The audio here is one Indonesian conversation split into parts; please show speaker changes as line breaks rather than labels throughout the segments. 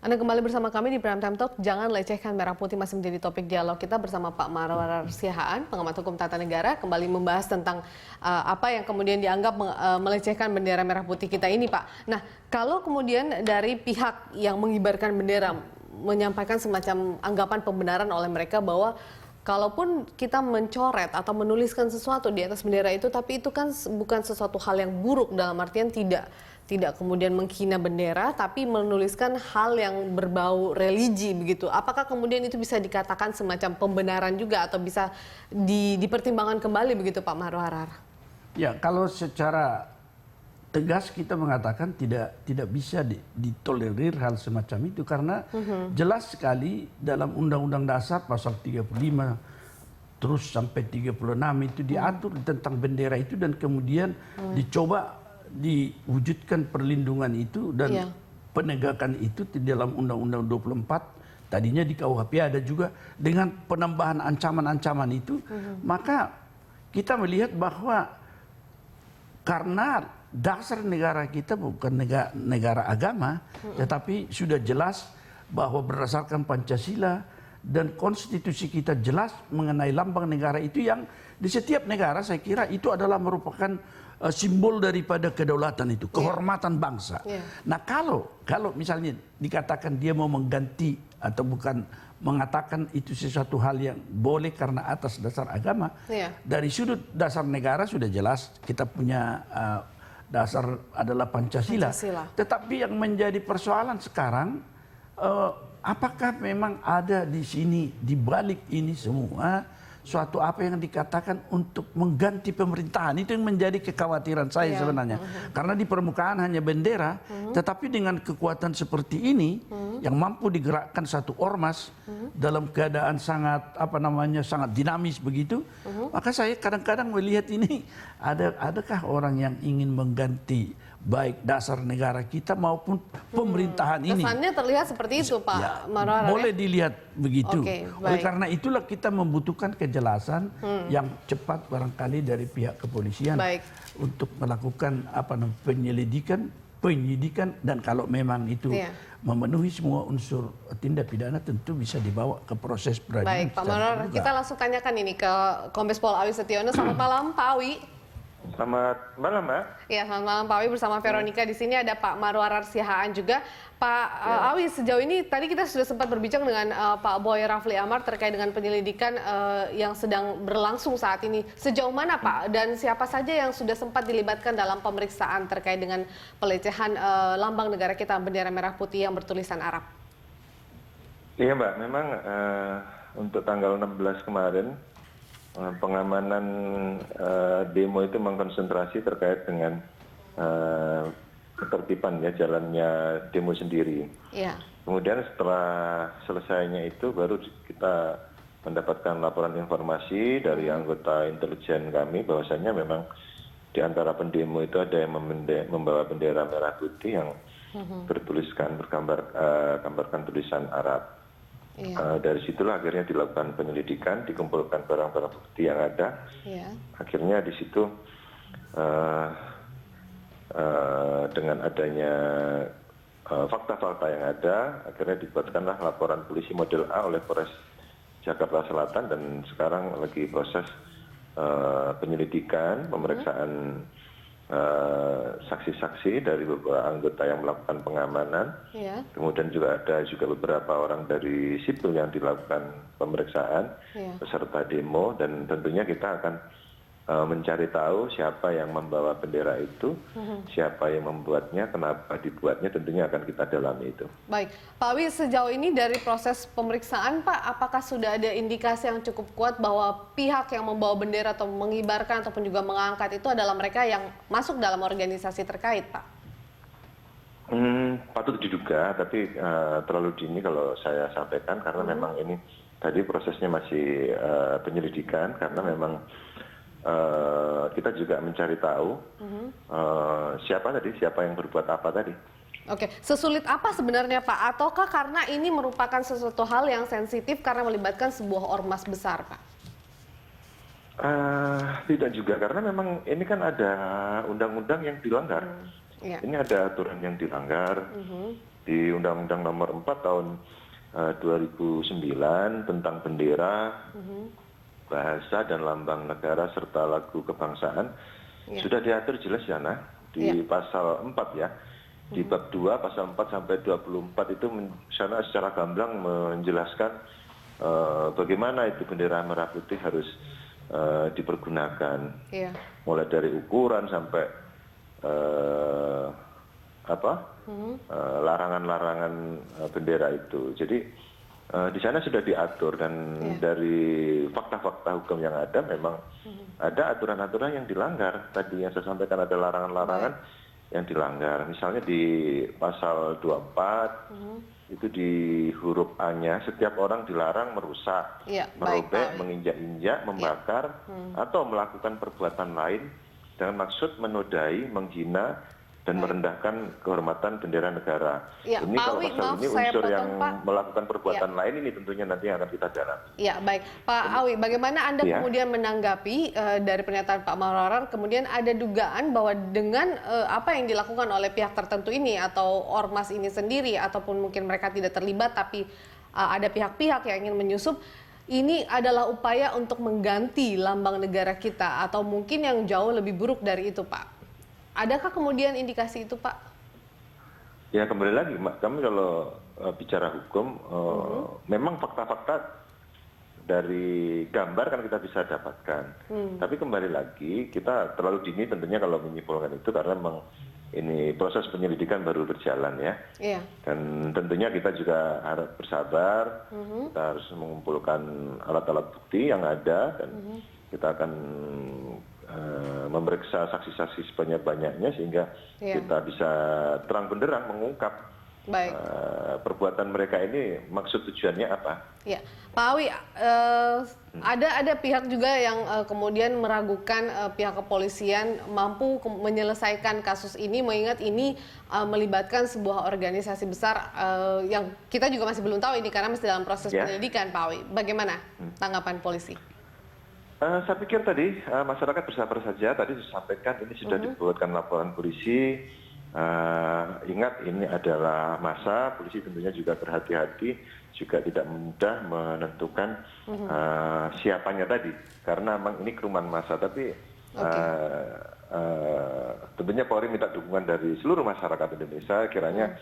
Anda kembali bersama kami di Prime Time Talk. Jangan lecehkan merah putih masih menjadi topik dialog kita bersama Pak Marwarar Siahaan, pengamat hukum tata negara, kembali membahas tentang apa yang kemudian dianggap melecehkan bendera merah putih kita ini, Pak. Nah, kalau kemudian dari pihak yang mengibarkan bendera menyampaikan semacam anggapan pembenaran oleh mereka bahwa kalaupun kita mencoret atau menuliskan sesuatu di atas bendera itu, tapi itu kan bukan sesuatu hal yang buruk, dalam artian tidak kemudian menghina bendera, tapi menuliskan hal yang berbau religi begitu. Apakah kemudian itu bisa dikatakan semacam pembenaran juga atau bisa dipertimbangkan kembali begitu, Pak Marwarar?
Ya, kalau secara tegas kita mengatakan tidak bisa ditolerir hal semacam itu karena jelas sekali dalam Undang-Undang Dasar pasal 35 terus sampai 36 itu diatur tentang bendera itu dan kemudian dicoba diwujudkan perlindungan itu dan penegakan itu di dalam Undang-Undang 24, tadinya di KUHP ada juga dengan penambahan ancaman-ancaman itu, maka kita melihat bahwa karena dasar negara kita bukan negara agama, tetapi sudah jelas bahwa berdasarkan Pancasila dan konstitusi kita jelas mengenai lambang negara itu yang di setiap negara saya kira itu adalah merupakan simbol daripada kedaulatan itu, kehormatan bangsa. Nah kalau misalnya dikatakan dia mau mengganti atau bukan mengatakan itu sesuatu hal yang boleh karena atas dasar agama, dari sudut dasar negara sudah jelas kita punya dasar adalah Pancasila. Tetapi yang menjadi persoalan sekarang, apakah memang ada di sini, di balik ini semua, suatu apa yang dikatakan untuk mengganti pemerintahan, itu yang menjadi kekhawatiran saya sebenarnya. Karena di permukaan hanya bendera, tetapi dengan kekuatan seperti ini, yang mampu digerakkan satu ormas dalam keadaan sangat sangat dinamis begitu, maka saya kadang-kadang melihat ini adakah orang yang ingin mengganti baik dasar negara kita maupun pemerintahan ini.
Kesannya terlihat seperti itu, Pak Marwarar.
Boleh dilihat begitu. Oleh karena itulah kita membutuhkan kejelasan yang cepat barangkali dari pihak kepolisian untuk melakukan penyidikan dan kalau memang itu memenuhi semua unsur tindak pidana tentu bisa dibawa ke proses peradilan.
Baik, Pak Marwarar, kita langsung tanyakan ini ke Kombes Pol Awi Setiono. Selamat malam, Pak Awi.
Selamat malam, Mbak.
Ya, selamat malam Pak Awi, bersama Veronica. Di sini ada Pak Marwarar Siahaan juga. Pak Awi, sejauh ini tadi kita sudah sempat berbincang dengan Pak Boy Rafli Amar terkait dengan penyelidikan yang sedang berlangsung saat ini. Sejauh mana Pak? Dan siapa saja yang sudah sempat dilibatkan dalam pemeriksaan terkait dengan pelecehan lambang negara kita, bendera merah putih yang bertulisan Arab?
Iya Mbak, memang untuk tanggal 16 kemarin, pengamanan demo itu mengkonsentrasi terkait dengan ketertiban jalannya demo sendiri. Kemudian setelah selesainya itu baru kita mendapatkan laporan informasi dari anggota intelijen kami bahwasanya memang di antara pendemo itu ada yang membawa bendera merah putih yang gambarkan tulisan Arab. Dari situlah akhirnya dilakukan penyelidikan, dikumpulkan barang-barang bukti yang ada. Akhirnya di situ dengan adanya fakta-fakta yang ada, akhirnya dibuatkanlah laporan polisi model A oleh Polres Jakarta Selatan dan sekarang lagi proses penyelidikan, pemeriksaan saksi-saksi dari beberapa anggota yang melakukan pengamanan. Kemudian juga ada beberapa orang dari sipil yang dilakukan pemeriksaan peserta demo dan tentunya kita akan mencari tahu siapa yang membawa bendera itu, siapa yang membuatnya, kenapa dibuatnya, tentunya akan kita dalami itu.
Baik, Pak Awi, sejauh ini dari proses pemeriksaan Pak, apakah sudah ada indikasi yang cukup kuat bahwa pihak yang membawa bendera atau mengibarkan ataupun juga mengangkat itu adalah mereka yang masuk dalam organisasi terkait, Pak?
Patut diduga, tapi terlalu dini kalau saya sampaikan karena memang ini tadi prosesnya masih penyelidikan karena memang kita juga mencari tahu siapa yang berbuat apa tadi.
Oke, sesulit apa sebenarnya Pak? Ataukah karena ini merupakan sesuatu hal yang sensitif karena melibatkan sebuah ormas besar, Pak?
Tidak juga, karena memang ini kan ada undang-undang yang dilanggar. Ini ada aturan yang dilanggar. di Undang-Undang Nomor 4 Tahun 2009 tentang bendera, bahasa dan lambang negara serta lagu kebangsaan sudah diatur jelas ya, Nah, di pasal 4 ya. Di bab 2 pasal 4 sampai 24 itu sana secara gamblang menjelaskan bagaimana itu bendera merah putih harus dipergunakan. Mulai dari ukuran sampai larangan-larangan bendera itu. Jadi di sana sudah diatur dan dari fakta-fakta hukum yang ada memang ada aturan-aturan yang dilanggar. Tadi yang saya sampaikan ada larangan-larangan yang dilanggar. Misalnya di pasal 24 itu di huruf A-nya setiap orang dilarang merusak, merobek, menginjak-injak, membakar atau melakukan perbuatan lain dengan maksud menodai, menghina dan merendahkan kehormatan bendera negara. Ini kalau pasal ini unsur yang melakukan perbuatan lain ini tentunya nanti akan kita dalami.
Ya, baik. Pak Awi, bagaimana Anda kemudian menanggapi dari pernyataan Pak Marorar, kemudian ada dugaan bahwa dengan apa yang dilakukan oleh pihak tertentu ini atau ormas ini sendiri, ataupun mungkin mereka tidak terlibat tapi ada pihak-pihak yang ingin menyusup, ini adalah upaya untuk mengganti lambang negara kita atau mungkin yang jauh lebih buruk dari itu, Pak? Adakah kemudian indikasi itu, Pak?
Ya, kembali lagi, kami kalau bicara hukum, memang fakta-fakta dari gambar kan kita bisa dapatkan. Tapi kembali lagi, kita terlalu dini tentunya kalau menyimpulkan itu karena memang ini proses penyelidikan baru berjalan ya. Dan tentunya kita juga harus bersabar, kita harus mengumpulkan alat-alat bukti yang ada dan kita akan memeriksa saksi-saksi sebanyak-banyaknya sehingga kita bisa terang benderang mengungkap perbuatan mereka ini maksud tujuannya apa.
Ya, Pak Awi, ada pihak juga yang kemudian meragukan pihak kepolisian mampu menyelesaikan kasus ini, mengingat ini melibatkan sebuah organisasi besar yang kita juga masih belum tahu ini karena masih dalam proses penyelidikan, Pak Awi. Bagaimana tanggapan polisi?
Saya pikir tadi masyarakat bersabar saja. Tadi disampaikan ini sudah dibuatkan laporan polisi. Ingat ini adalah massa, polisi tentunya juga berhati-hati, juga tidak mudah menentukan siapanya tadi, karena memang ini kerumunan massa. Tapi tentunya Polri minta dukungan dari seluruh masyarakat Indonesia, kiranya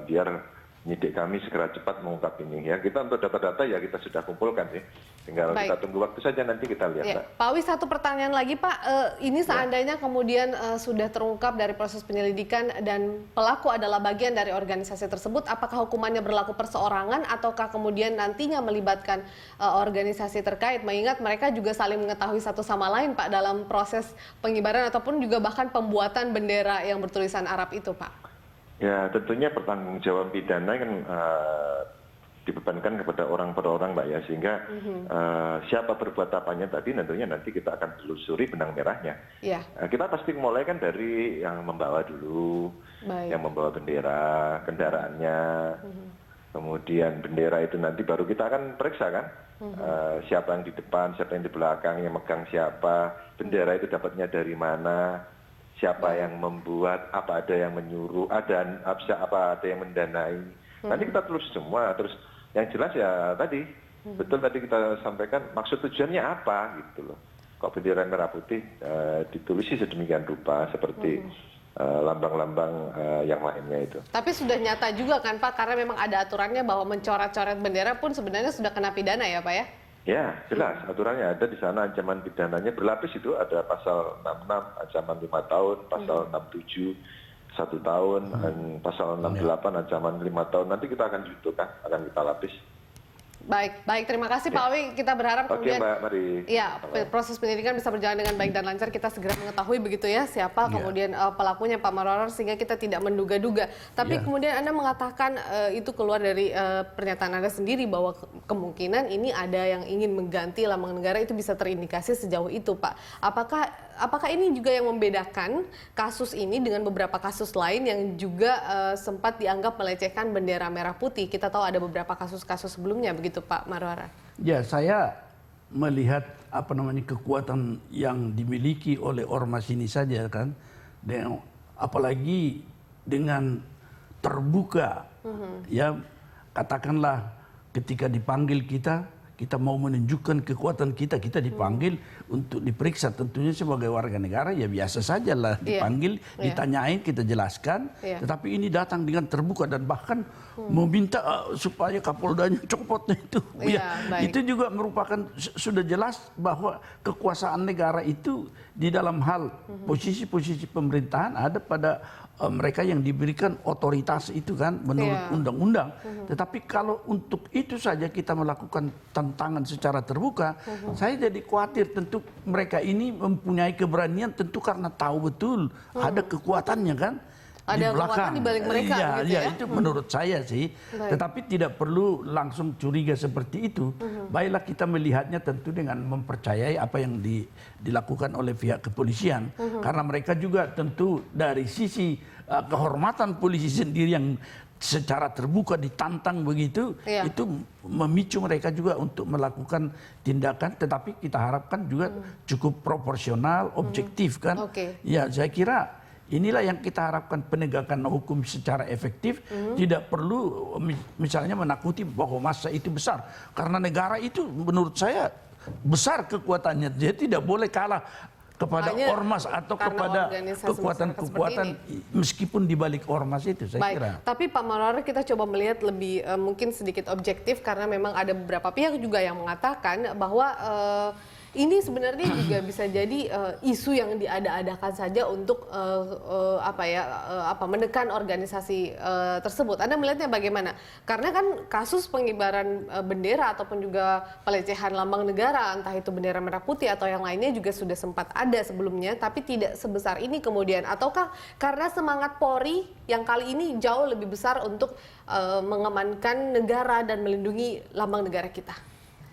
biar penyidik kami segera cepat mengungkap ini ya. Kita untuk data-data ya kita sudah kumpulkan sih. Tinggal kita tunggu waktu saja nanti kita lihat.
Pak Awi, satu pertanyaan lagi Pak. Ini seandainya kemudian sudah terungkap dari proses penyelidikan dan pelaku adalah bagian dari organisasi tersebut, apakah hukumannya berlaku perseorangan ataukah kemudian nantinya melibatkan organisasi terkait? Mengingat mereka juga saling mengetahui satu sama lain Pak dalam proses pengibaran ataupun juga bahkan pembuatan bendera yang bertulisan Arab itu Pak.
Ya, tentunya pertanggungjawaban pidana kan dibebankan kepada orang per orang, Mbak ya, sehingga siapa berbuat apanya tadi tentunya nanti kita akan telusuri benang merahnya. Kita pasti mulai kan dari yang membawa dulu, yang membawa bendera, kendaraannya, kemudian bendera itu nanti baru kita akan periksa kan, siapa yang di depan, siapa yang di belakang, yang megang siapa, bendera itu dapatnya dari mana, siapa yang membuat, apa ada yang menyuruh, apa ada yang mendanai. Nanti kita tulis semua. Terus yang jelas ya tadi, betul tadi kita sampaikan maksud tujuannya apa gitu loh. Kok bendera merah putih ditulis sedemikian rupa seperti lambang-lambang yang lainnya itu.
Tapi sudah nyata juga kan Pak, karena memang ada aturannya bahwa mencoret-coret bendera pun sebenarnya sudah kena pidana ya Pak ya?
Ya, jelas aturannya ada di sana, ancaman pidananya berlapis itu ada pasal 66 ancaman 5 tahun, pasal 67 1 tahun, dan pasal 68 ancaman 5 tahun. Nanti kita akan kan, akan kita lapis.
Baik, terima kasih Pak Awi. Kita berharap kemudian
Mbak, mari.
Ya, proses penyidikan bisa berjalan dengan baik dan lancar. Kita segera mengetahui begitu ya siapa kemudian pelakunya Pak Marorar sehingga kita tidak menduga-duga. Tapi kemudian Anda mengatakan itu keluar dari pernyataan Anda sendiri bahwa kemungkinan ini ada yang ingin mengganti lambang negara, itu bisa terindikasi sejauh itu, Pak. Apakah ini juga yang membedakan kasus ini dengan beberapa kasus lain yang juga sempat dianggap melecehkan bendera merah putih? Kita tahu ada beberapa kasus-kasus sebelumnya begitu Pak Marorar.
Ya, saya melihat kekuatan yang dimiliki oleh ormas ini saja kan, dan apalagi dengan terbuka. Ya, katakanlah ketika dipanggil kita mau menunjukkan kekuatan kita dipanggil untuk diperiksa, tentunya sebagai warga negara ya biasa saja lah dipanggil, ditanyain, kita jelaskan. Tetapi ini datang dengan terbuka dan bahkan meminta supaya Kapoldanya copotnya itu. Itu juga merupakan sudah jelas bahwa kekuasaan negara itu di dalam hal posisi-posisi pemerintahan ada pada mereka yang diberikan otoritas itu kan menurut undang-undang. Tetapi kalau untuk itu saja kita melakukan tantangan secara terbuka, saya jadi khawatir tentu mereka ini mempunyai keberanian tentu karena tahu betul ada kekuatannya kan.
Ada
di belakang.
kekuatan di balik mereka, gitu ya?
Itu menurut saya sih. Tetapi tidak perlu langsung curiga seperti itu. Baiklah kita melihatnya tentu dengan mempercayai apa yang dilakukan oleh pihak kepolisian. Karena mereka juga tentu dari sisi kehormatan polisi sendiri yang secara terbuka ditantang begitu, itu memicu mereka juga untuk melakukan tindakan. Tetapi kita harapkan juga cukup proporsional, objektif kan. Ya, saya kira inilah yang kita harapkan, penegakan hukum secara efektif. Tidak perlu misalnya menakuti bahwa massa itu besar. Karena negara itu menurut saya besar kekuatannya. Dia tidak boleh kalah kepada ormas atau kepada kekuatan-kekuatan meskipun di balik ormas itu, saya kira.
Tapi Pak Marwarar, kita coba melihat lebih mungkin sedikit objektif karena memang ada beberapa pihak juga yang mengatakan bahwa ini sebenarnya juga bisa jadi isu yang diada-adakan saja untuk menekan organisasi tersebut. Anda melihatnya bagaimana? Karena kan kasus pengibaran bendera ataupun juga pelecehan lambang negara, entah itu bendera merah putih atau yang lainnya juga sudah sempat ada sebelumnya, tapi tidak sebesar ini kemudian. Ataukah karena semangat Polri yang kali ini jauh lebih besar untuk mengamankan negara dan melindungi lambang negara kita?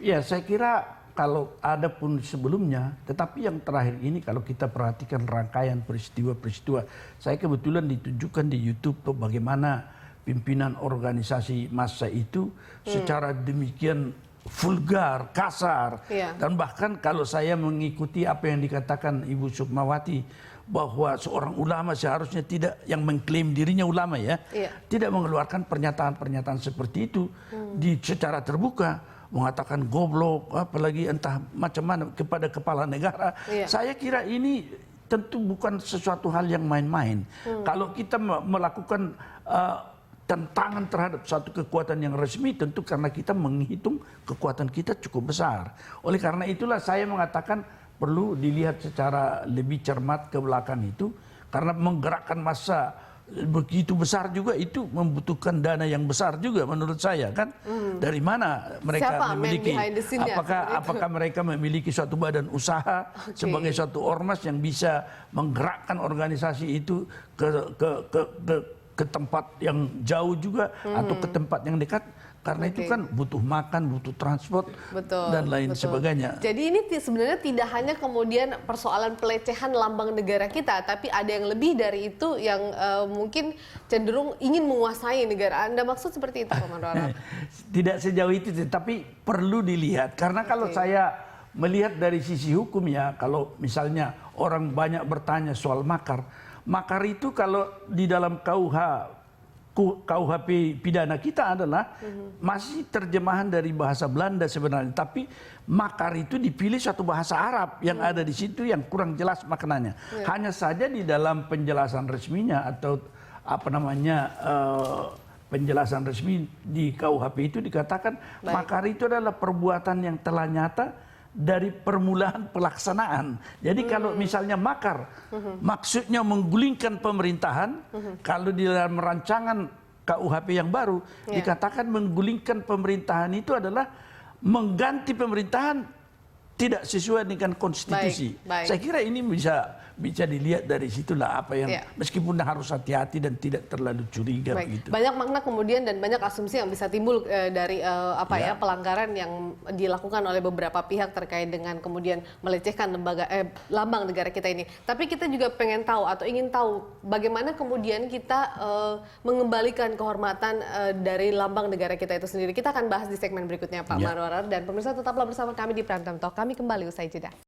Ya, saya kira kalau ada pun sebelumnya, tetapi yang terakhir ini kalau kita perhatikan rangkaian peristiwa-peristiwa, saya kebetulan ditunjukkan di YouTube tuh bagaimana pimpinan organisasi massa itu secara demikian vulgar, kasar, dan bahkan kalau saya mengikuti apa yang dikatakan Ibu Sukmawati bahwa seorang ulama seharusnya tidak, yang mengklaim dirinya ulama tidak mengeluarkan pernyataan-pernyataan seperti itu secara terbuka. Mengatakan goblok, apalagi entah macam mana kepada kepala negara. Saya kira ini tentu bukan sesuatu hal yang main-main. Kalau kita melakukan tentangan terhadap satu kekuatan yang resmi, tentu karena kita menghitung kekuatan kita cukup besar. Oleh karena itulah saya mengatakan perlu dilihat secara lebih cermat ke belakang itu, karena menggerakkan massa begitu besar juga itu membutuhkan dana yang besar juga menurut saya kan. Dari mana mereka memiliki, apakah mereka memiliki suatu badan usaha sebagai suatu ormas yang bisa menggerakkan organisasi itu ke tempat yang jauh juga atau ke tempat yang dekat. Karena itu kan butuh makan, butuh transport, dan lain sebagainya. Jadi ini sebenarnya tidak hanya kemudian persoalan pelecehan lambang negara kita, tapi ada yang lebih dari itu yang mungkin cenderung ingin menguasai negara. Anda maksud seperti itu, Pak Marwarar? Tidak sejauh itu, tapi perlu dilihat. Karena kalau saya melihat dari sisi hukum ya, kalau misalnya orang banyak bertanya soal makar, makar itu kalau di dalam KUHP pidana kita adalah masih terjemahan dari bahasa Belanda sebenarnya, tapi makar itu dipilih satu bahasa Arab yang ada di situ yang kurang jelas maknanya. Hanya saja di dalam penjelasan resminya atau penjelasan resmi di KUHP itu dikatakan makar itu adalah perbuatan yang telah nyata dari permulaan pelaksanaan. Jadi kalau misalnya makar, maksudnya menggulingkan pemerintahan, kalau di dalam rancangan KUHP yang baru, dikatakan menggulingkan pemerintahan itu adalah mengganti pemerintahan tidak sesuai dengan konstitusi. Saya kira ini bisa dilihat dari situlah apa yang meskipun harus hati-hati dan tidak terlalu curiga begitu. Banyak makna kemudian dan banyak asumsi yang bisa timbul dari pelanggaran yang dilakukan oleh beberapa pihak terkait dengan kemudian melecehkan lambang negara kita ini. Tapi kita juga pengen tahu atau ingin tahu bagaimana kemudian kita mengembalikan kehormatan dari lambang negara kita itu sendiri. Kita akan bahas di segmen berikutnya, Pak Marwarar, dan pemirsa tetaplah bersama kami di Prime Time Talk. Kami kembali usai jeda.